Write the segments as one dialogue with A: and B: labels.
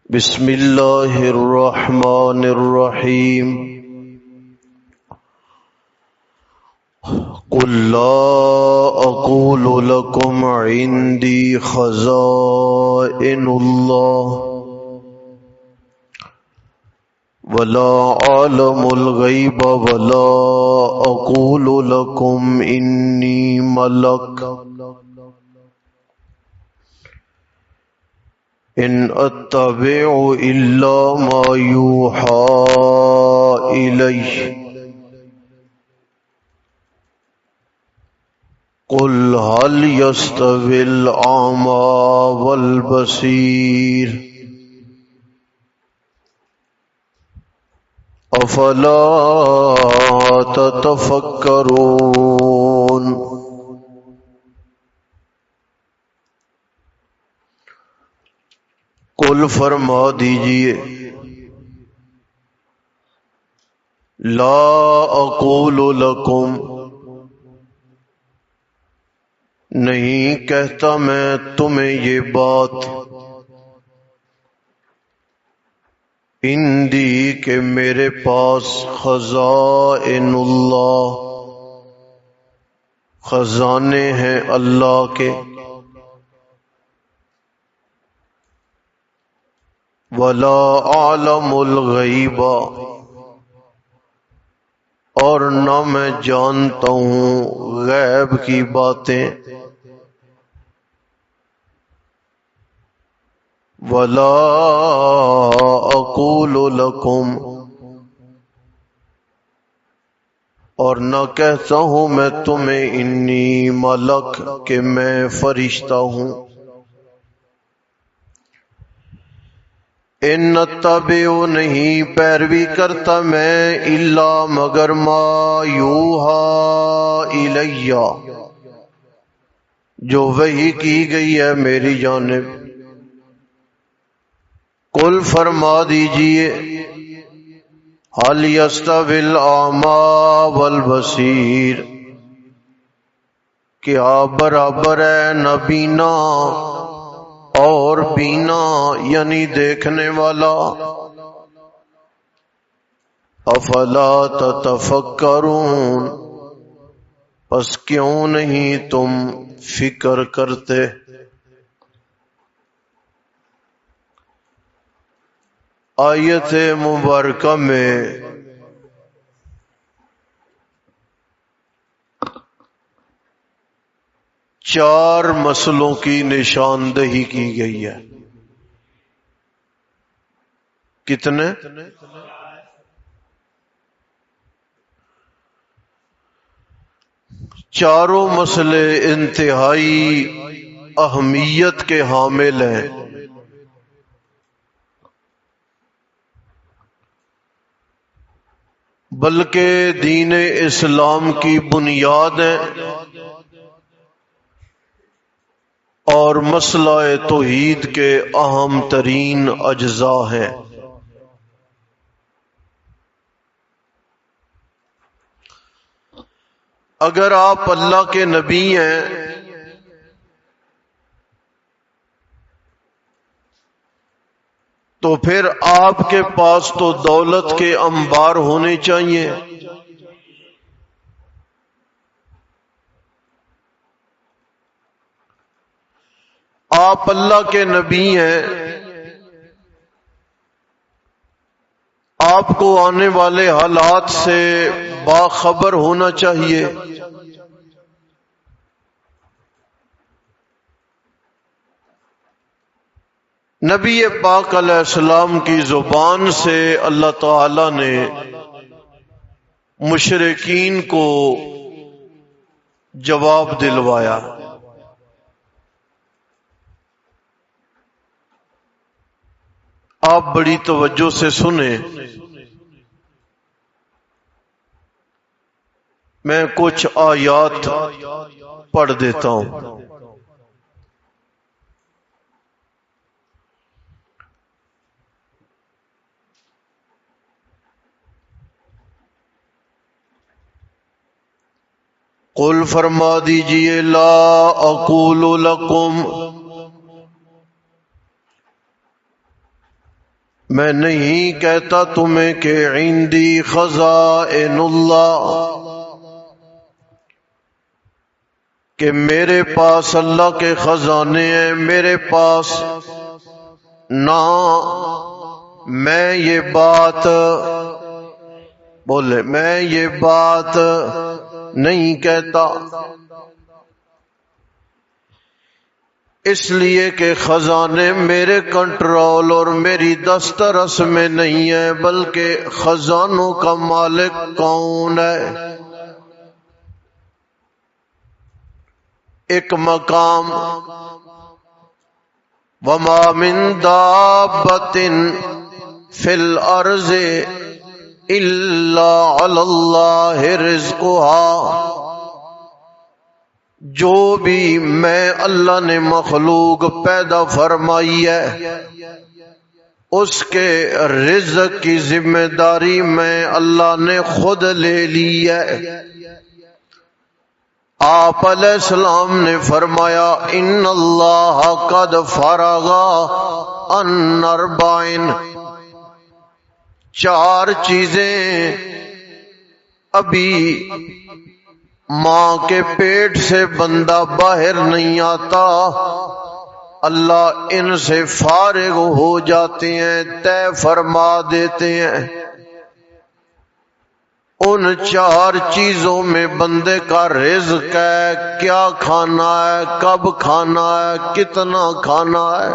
A: بسم اللہ الرحمن الرحیم قل لا اقول لكم عندي خزائن اللہ ولا اعلم الغیب ولا اقول لكم انی ملک ان اتبع الا ما یوحى الی قل هل يستوي الاعمى والبصير افلا تتفکرون۔ قل فرما دیجئے لا اقول لکم، نہیں کہتا میں تمہیں یہ بات، عندی کہ میرے پاس خزائن اللہ، خزانے ہیں اللہ کے، ولا اعلم الغیب، اور نہ میں جانتا ہوں غیب کی باتیں، ولا اقول لکم، اور نہ کہتا ہوں میں تمہیں انی ملک کہ میں فرشتہ ہوں، ان اتبع نہیں پیروی کرتا میں الا مگر ما یوحى الی، جو وحی کی گئی ہے میری جانب۔ قل فرما دیجئے هل يستوي الاعمى والبصير، کیا برابر ہے نابینا اور بینا یعنی دیکھنے والا؟ افلا تتفکرون، پس کیوں نہیں تم فکر کرتے؟ آیت مبارکہ میں چار مسئلوں کی نشاندہی کی گئی ہے۔ کتنے؟ چاروں مسئلے انتہائی اہمیت کے حامل ہیں، بلکہ دین اسلام کی بنیاد ہیں اور مسئلہ توحید کے اہم ترین اجزاء ہیں۔ اگر آپ اللہ کے نبی ہیں تو پھر آپ کے پاس تو دولت کے انبار ہونے چاہیے، آپ اللہ کے نبی ہیں، آپ کو آنے والے حالات سے باخبر ہونا چاہیے، نبی پاک علیہ السلام کی زبان سے اللہ تعالی نے مشرکین کو جواب دلوایا۔ آپ بڑی توجہ سے سنیں، میں کچھ آیات پڑھ دیتا ہوں۔ قل فرما دیجئے لا اقول لکم، میں نہیں کہتا تمہیں کہ عندی خزائن اللہ، کہ میرے پاس اللہ کے خزانے ہیں، میرے پاس نہ میں یہ بات بولے، میں یہ بات نہیں کہتا، اس لیے کہ خزانے میرے کنٹرول اور میری دسترس میں نہیں ہے، بلکہ خزانوں کا مالک کون ہے؟ ایک مقام وما من دابۃ فی الارض الا علی اللہ رزقها، جو بھی میں اللہ نے مخلوق پیدا فرمائی ہے اس کے رزق کی ذمہ داری میں اللہ نے خود لے لی ہے۔ آپ علیہ السلام نے فرمایا ان اللہ قد فرغ عن اربعین، چار چیزیں ابھی ماں کے پیٹ سے بندہ باہر نہیں آتا، اللہ ان سے فارغ ہو جاتے ہیں، طے فرما دیتے ہیں۔ ان چار چیزوں میں بندے کا رزق ہے، کیا کھانا ہے، کب کھانا ہے، کتنا کھانا ہے۔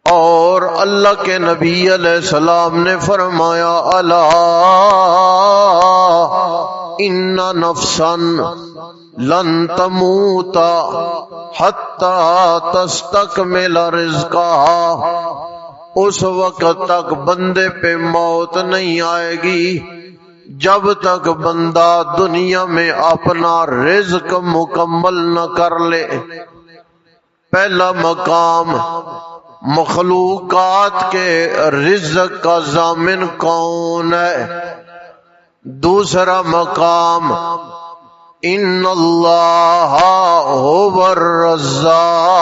A: اور اللہ کے نبی علیہ السلام نے فرمایا الا ان نفسا لن تموت حتی تستکمل رزقها، اس وقت تک بندے پہ موت نہیں آئے گی جب تک بندہ دنیا میں اپنا رزق مکمل نہ کر لے۔ پہلا مقام مخلوقات کے رزق کا ضامن کون ہے؟ دوسرا مقام ان اللہ هو الرزاق،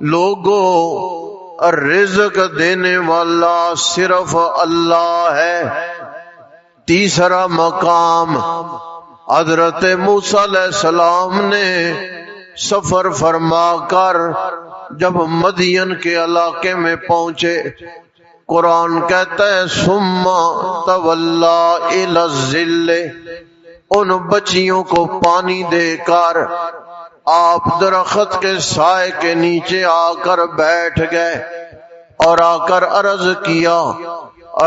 A: لوگوں رزق دینے والا صرف اللہ ہے۔ تیسرا مقام حضرت موسیٰ علیہ السلام نے سفر فرما کر جب مدین کے علاقے میں پہنچے، قرآن کہتا ہے ثم تولا الی الظل، ان بچیوں کو پانی دے کر آپ درخت کے سائے کے نیچے آ کر بیٹھ گئے اور آ کر عرض کیا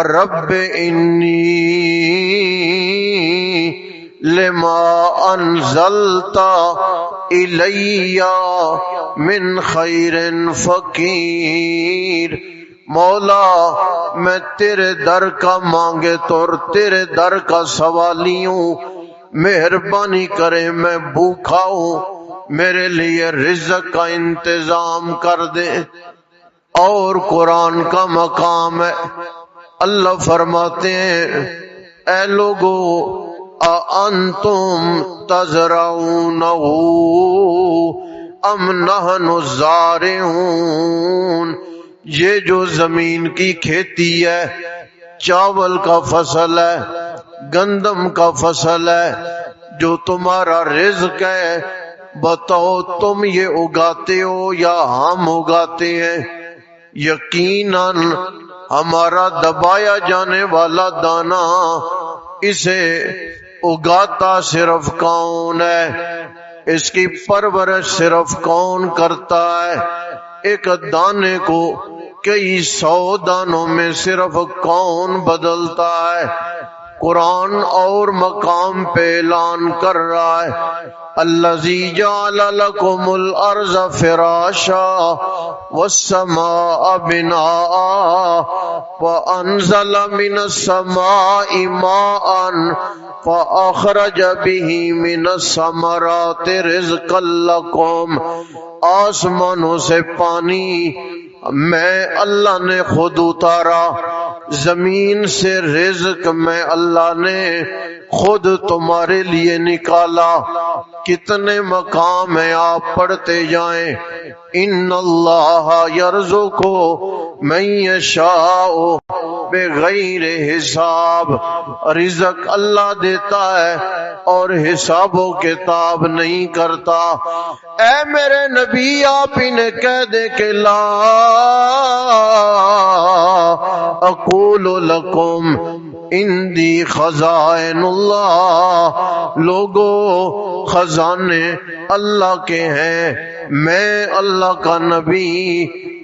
A: رب انی لما انزلت الی من خیر فقیر، مولا میں تیرے در کا مانگے تو تیرے در کا سوالی ہوں، مہربانی کرے میں بھوکا ہوں، میرے لیے رزق کا انتظام کر دے۔ اور قرآن کا مقام ہے، اللہ فرماتے ہیں اے لوگو اَأَنْتُمْ تَزْرَعُونَهُ أَمْ نَحْنُ الزَّارِعُونَ، یہ جو زمین کی کھیتی ہے، چاول کا فصل ہے، گندم کا فصل ہے، جو تمہارا رزق ہے، بتاؤ تم یہ اگاتے ہو یا ہم اگاتے ہیں؟ یقیناً ہمارا دبایا جانے والا دانا اسے اگاتا صرف کون ہے، اس کی پرورش صرف کون کرتا ہے، ایک دانے کو کئی 100 دانوں میں صرف کون بدلتا ہے۔ قرآن اور مقام پہ اعلان کر رہا ہے الذی جعل لکم الارض فراشا والسماء بناء وانزل من السماء ماء فاخرج به من الثمرات رزقا لکم، آسمانوں سے پانی میں اللہ نے خود اتارا، زمین سے رزق میں اللہ نے خود تمہارے لیے نکالا، کتنے مقام ہیں آپ پڑھتے جائیں. ان اللہ یرزق من یشاء بغیر حساب. رزق اللہ دیتا ہے اور حساب و کتاب نہیں کرتا. اے میرے نبی آپ انہیں کہہ دے کہ لا اقول لکم اندی خزائن اللہ. لوگو خزانے اللہ کے ہیں، میں اللہ کا نبی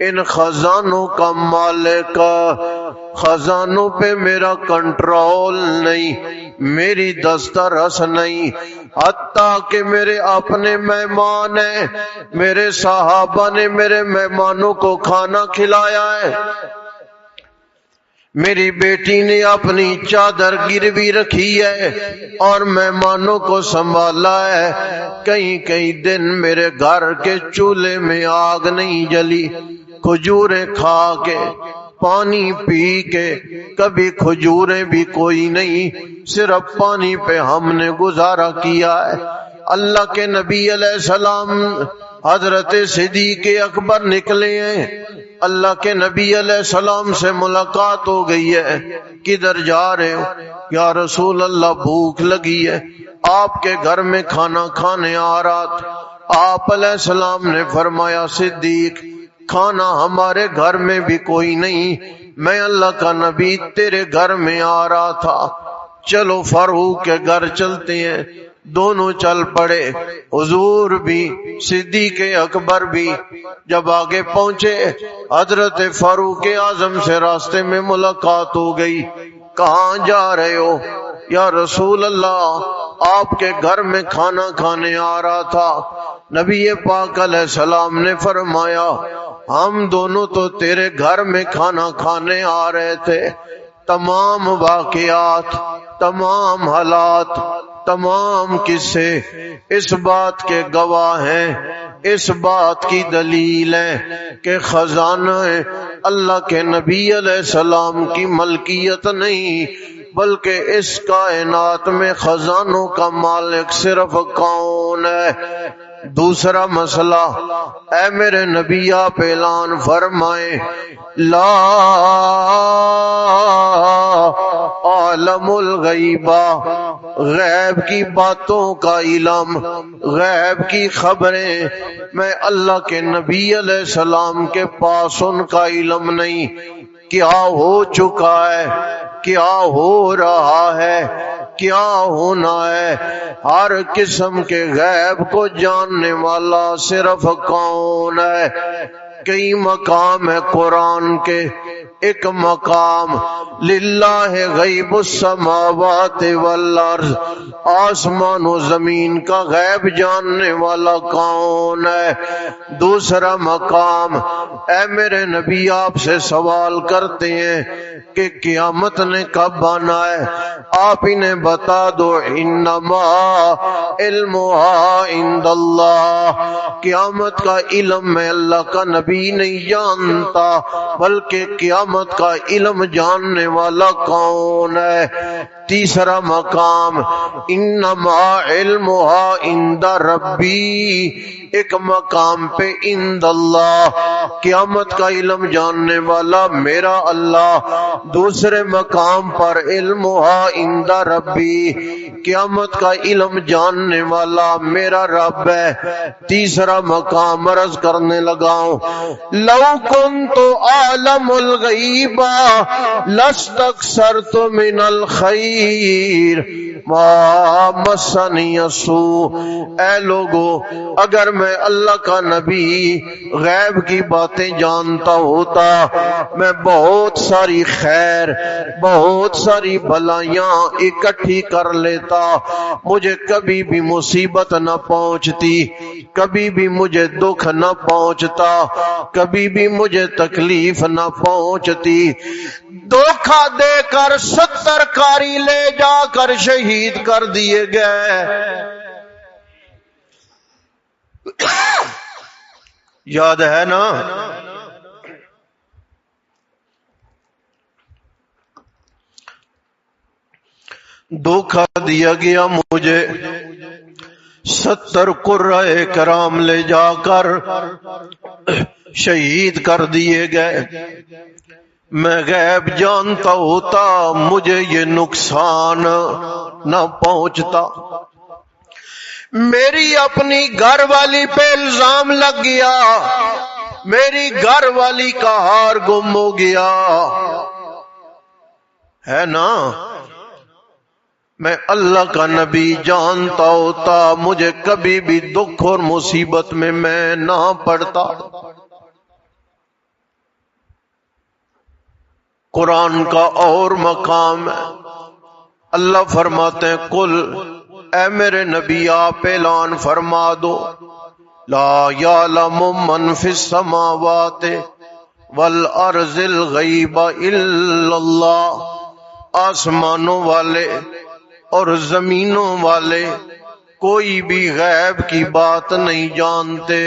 A: ان خزانوں کا مالک. خزانوں پہ میرا کنٹرول نہیں، میری دسترس نہیں. حتیٰ کہ میرے اپنے مہمان ہیں، میرے صحابہ نے میرے مہمانوں کو کھانا کھلایا ہے. میری بیٹی نے اپنی چادر گروی رکھی ہے اور مہمانوں کو سنبھالا ہے. کئی کئی دن میرے گھر کے چولہے میں آگ نہیں جلی. کھجوریں کھا کے، پانی پی کے، کبھی کھجوریں بھی کوئی نہیں، صرف پانی پہ ہم نے گزارا کیا ہے. اللہ کے نبی علیہ السلام حضرت صدیق اکبر نکلے ہیں. اللہ کے نبی علیہ السلام سے ملاقات ہو گئی ہے. کدھر جا رہے ہو؟ یا رسول اللہ بھوک لگی ہے، آپ کے گھر میں کھانا کھانے آ رہا تھا. آپ علیہ السلام نے فرمایا صدیق کھانا ہمارے گھر میں بھی کوئی نہیں، میں اللہ کا نبی تیرے گھر میں آ رہا تھا، چلو فاروق کے گھر چلتے ہیں. دونوں چل پڑے، حضور بھی صدیق اکبر بھی. جب آگے پہنچے حضرت فاروق اعظم سے راستے میں ملاقات ہو گئی. کہاں جا رہے ہو؟ یا رسول اللہ آپ کے گھر میں کھانا کھانے آ رہا تھا. نبی پاک علیہ السلام نے فرمایا ہم دونوں تو تیرے گھر میں کھانا کھانے آ رہے تھے. تمام واقعات، تمام حالات، تمام قصے اس بات کے گواہ ہیں، اس بات کی دلیل ہے کہ خزانہ اللہ کے نبی علیہ السلام کی ملکیت نہیں، بلکہ اس کائنات میں خزانوں کا مالک صرف کون ہے؟ دوسرا مسئلہ، اے میرے نبی آپ اعلان فرمائیں لا عالم الغیبہ، غیب کی باتوں کا علم، غیب کی خبریں میں اللہ کے نبی علیہ السلام کے پاس ان کا علم نہیں. کیا ہو چکا ہے، کیا ہو رہا ہے، کیا ہونا ہے، ہر قسم کے غیب کو جاننے والا صرف کون ہے؟ کئی مقام ہے قرآن کے. ایک مقام للہ غیب السماوات والارض، آسمان و زمین کا غیب جاننے والا کون ہے؟ دوسرا مقام، اے میرے نبی آپ سے سوال کرتے ہیں کہ قیامت نے کب آنا ہے؟ آپ انہیں بتا دو انما علمها عند اللہ، قیامت کا علم میں اللہ کا نبی نہیں جانتا، بلکہ قیامت کا علم جاننے والا کون ہے؟ تیسرا مقام انما علمها عند ربی، ایک مقام پہ عند اللہ، قیامت کا علم جاننے والا میرا اللہ. دوسرے مقام پر علمها عند ربی، قیامت کا علم جاننے والا میرا رب ہے. تیسرا مقام عرض کرنے لگاؤں لو کنت اعلم الغیب لاستکثرت من الخیر ما مسنی السوء. اے لوگو اگر میں اللہ کا نبی غیب کی باتیں جانتا ہوتا میں بہت ساری خیر، بہت ساری بلائیاں اکٹھی کر لیتا، مجھے کبھی بھی مصیبت نہ پہنچتی، کبھی بھی مجھے دکھ نہ پہنچتا، کبھی بھی مجھے تکلیف نہ پہنچتی. دھوکہ دے کر 70 قاری لے جا کر شہید کر دیے گئے. یاد ہے نا؟ دھوکہ دیا گیا مجھے، 70 قرۂ کرام لے جا کر شہید کر دیے گئے۔ میں غیب جانتا ہوتا مجھے یہ نقصان نہ پہنچتا۔ میری اپنی گھر والی پہ الزام لگ گیا، میری گھر والی کا ہار گم ہو گیا ہے نا۔ میں اللہ کا نبی جانتا ہوتا مجھے کبھی بھی دکھ اور مصیبت میں نہ پڑتا۔ قرآن کا اور مقام ہے، اللہ فرماتے ہیں قل، اے میرے نبی آپ اعلان فرما دو، لا یعلم من فی السماوات والارض الغیب الا اللہ، آسمانوں والے اور زمینوں والے کوئی بھی غیب کی بات نہیں جانتے،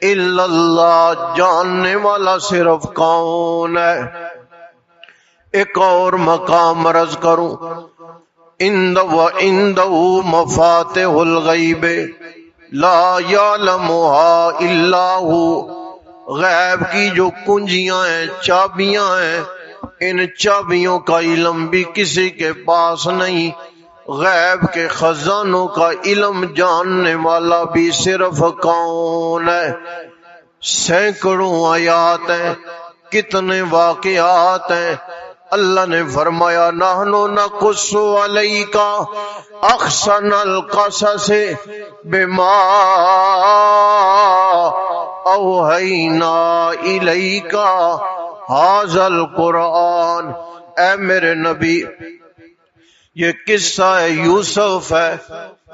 A: الا اللہ، جاننے والا صرف کون ہے۔ ایک اور مقام عرض کروں، وَعِندَهُ مَفَاتِحُ الْغَيْبِ لَا يَعْلَمُهَا إِلَّا هُوَ، غیب کی جو کنجیاں ہیں، چابیاں ہیں، ان چابیوں کا علم بھی کسی کے پاس نہیں، غیب کے خزانوں کا علم جاننے والا بھی صرف کون ہے۔ سینکڑوں آیات ہیں، کتنے واقعات ہیں۔ اللہ نے فرمایا نحنو نقص علیک احسن القصص بما اوحینا الیک ھذا القرآن، اے میرے نبی یہ قصہ یوسف ہے،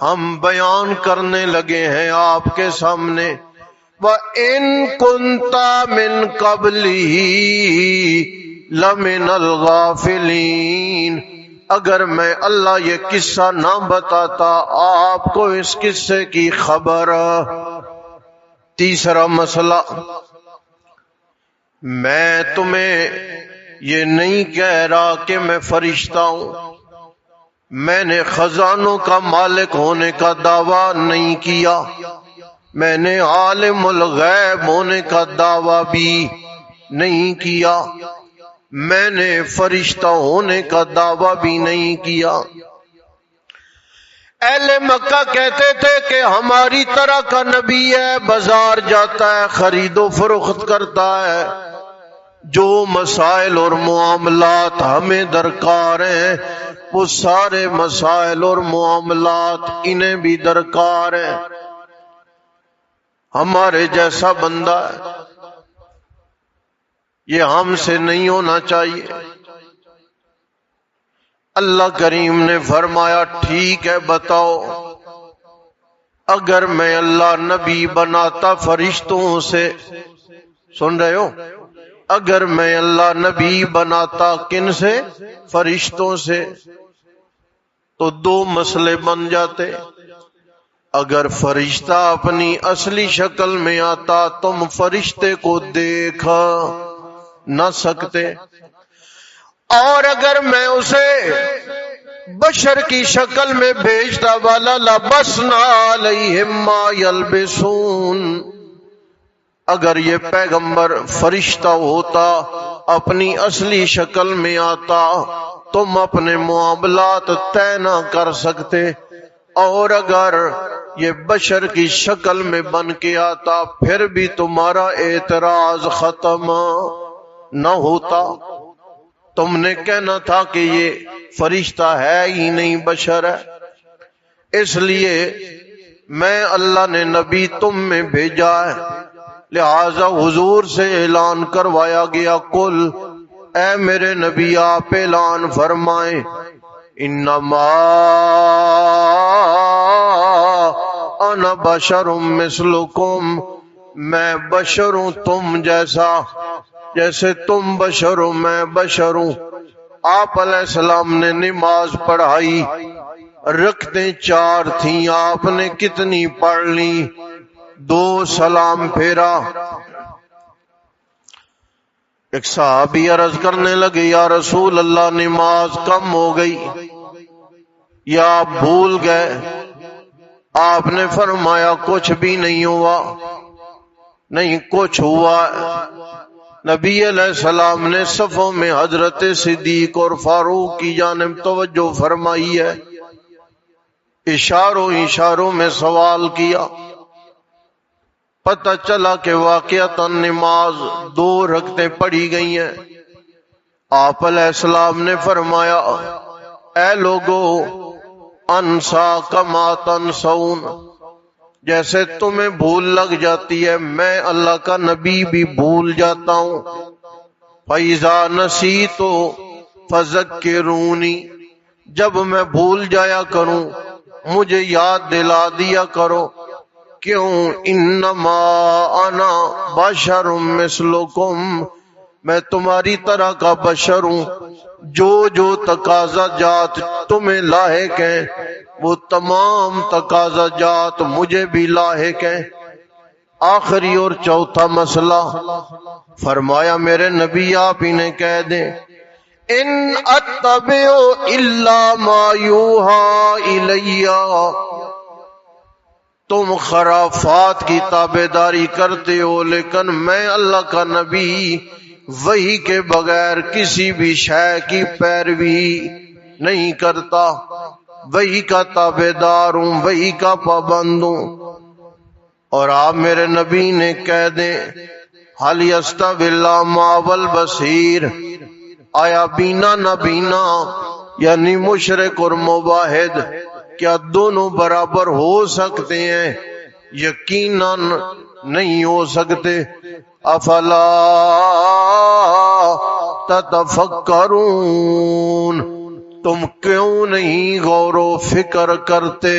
A: ہم بیان کرنے لگے ہیں آپ کے سامنے۔ وَإِن كُنْتَ مِن قَبْلِهِ لَمِنَ الْغَافِلِينَ، اگر میں اللہ یہ قصہ نہ بتاتا آپ کو اس قصے کی خبر۔ تیسرا مسئلہ، میں تمہیں یہ نہیں کہہ رہا کہ میں فرشتہ ہوں، میں نے خزانوں کا مالک ہونے کا دعویٰ نہیں کیا، میں نے عالم الغیب ہونے کا دعویٰ بھی نہیں کیا، میں نے فرشتہ ہونے کا دعویٰ بھی نہیں کیا۔ اہل مکہ کہتے تھے کہ ہماری طرح کا نبی ہے، بازار جاتا ہے، خرید و فروخت کرتا ہے، جو مسائل اور معاملات ہمیں درکار ہیں وہ سارے مسائل اور معاملات انہیں بھی درکار ہیں، ہمارے جیسا بندہ ہے، یہ ہم سے نہیں ہونا چاہیے۔ اللہ کریم نے فرمایا ٹھیک ہے بتاؤ، اگر میں اللہ نبی بناتا فرشتوں سے، سن رہے ہو، اگر میں اللہ نبی بناتا کن سے؟ فرشتوں سے، تو دو مسئلے بن جاتے۔ اگر فرشتہ اپنی اصلی شکل میں آتا تم فرشتے کو دیکھ نہ سکتے، اور اگر میں اسے بشر کی شکل میں بھیجتا والا لبسنا علیہم ما یلبسون، اگر یہ پیغمبر فرشتہ ہوتا اپنی اصلی شکل میں آتا تم اپنے معاملات طے نہ کر سکتے، اور اگر یہ بشر کی شکل میں بن کے آتا پھر بھی تمہارا اعتراض ختم نہ ہوتا، تم نے کہنا تھا کہ یہ فرشتہ ہے ہی نہیں، بشر ہے۔ اس لیے میں اللہ نے نبی تم میں بھیجا ہے، لہذا حضور سے اعلان کروایا گیا قل، اے میرے نبی آپ اعلان فرمائیں انما انا بشر مثلکم، میں بشر ہوں تم جیسا، جیسے تم بشر ہو میں بشر ہوں۔ آپ علیہ السلام نے نماز پڑھائی، رکعتیں 4 تھیں، آپ نے کتنی پڑھ لی؟ 2 سلام پھیرا۔ ایک صحابی عرض کرنے لگے یا رسول اللہ نماز کم ہو گئی یا آپ بھول گئے؟ آپ نے فرمایا کچھ بھی نہیں ہوا، نہیں کچھ ہوا۔ نبی علیہ السلام نے صفوں میں حضرت صدیق اور فاروق کی جانب توجہ فرمائی ہے، اشاروں میں سوال کیا، پتہ چلا کہ واقعتاً نماز 2 رکعتیں پڑھی گئی ہیں۔ آپ علیہ السلام نے فرمایا اے لوگو انسا کما تنسون، جیسے تمہیں بھول لگ جاتی ہے میں اللہ کا نبی بھی بھول جاتا ہوں۔ فَإِذَا نَسِيتُ فَذَكِّرُونِي، جب میں بھول جایا کروں مجھے یاد دلا دیا کرو، کیوں انما انا بشر مثلکم، میں تمہاری طرح کا بشر ہوں، جو تقاضا جات تمہیں لاحق ہیں وہ تمام تقاضا جات مجھے بھی لاحق ہیں۔ آخری اور چوتھا مسئلہ فرمایا میرے نبی آپ انہیں کہہ دیں ان اتبع الا ما یوحى الی، تم خرافات کی تابعداری کرتے ہو لیکن میں اللہ کا نبی وحی کے بغیر کسی بھی شے کی پیروی نہیں کرتا، وحی کا تابعدار ہوں، وحی کا پابند ہوں۔ اور آپ میرے نبی نے کہہ دیں حل یستوی الاعمی والبصیر، آیا بینا نہ بینا یعنی مشرک اور موحد کیا دونوں برابر ہو سکتے ہیں؟ یقیناً نہیں ہو سکتے۔ افلا تتفکرون، تم کیوں نہیں غور و فکر کرتے؟